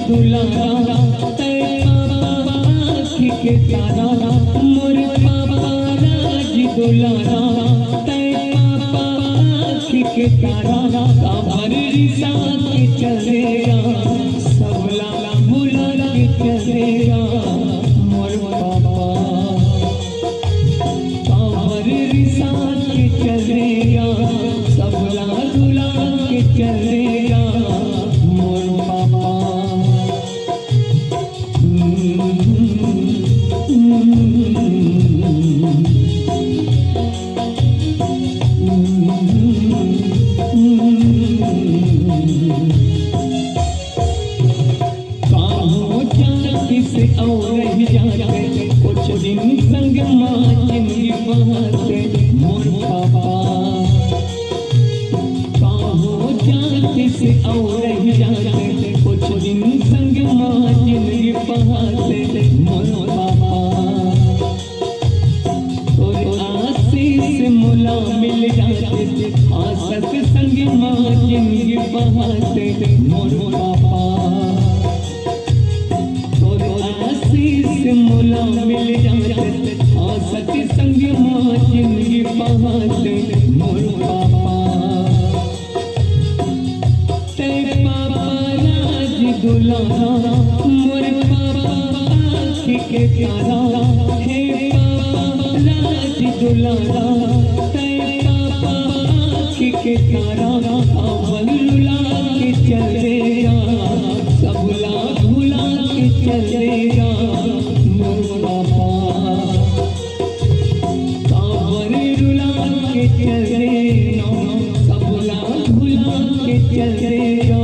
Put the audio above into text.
दुलारा आँखी के तारा मोर पापा राज दुलारा आँखी के तारा काबर रिसा के चलेया सबला बुला के चलेया मोर पापा काबर रिसा के चलेया सबला बुला के चलेया मोर पापा। से और जाते कुछ दिन संग माँ जिंदगी बहाते मोर पापा कहाँ जाते से और जाते कुछ दिन संग माँ जिंदगी बहाते मोर पापा। और आशीष मुला मिल जाते आसत संग माँ जिंदगी बहाते मोर पापा। मुला मिल जाते आसत संग माँ जिंदगी बहाते मोर पापा। तेरे पापा राज दुलारा मोर पापा आँखी के तारा हे पापा राज दुलारा तेरे पापा आँखी के तारा अवल लुला के चलेया सबला भुला के चलेया मोर पापा काबर रुला के चले सबला भुला के चले।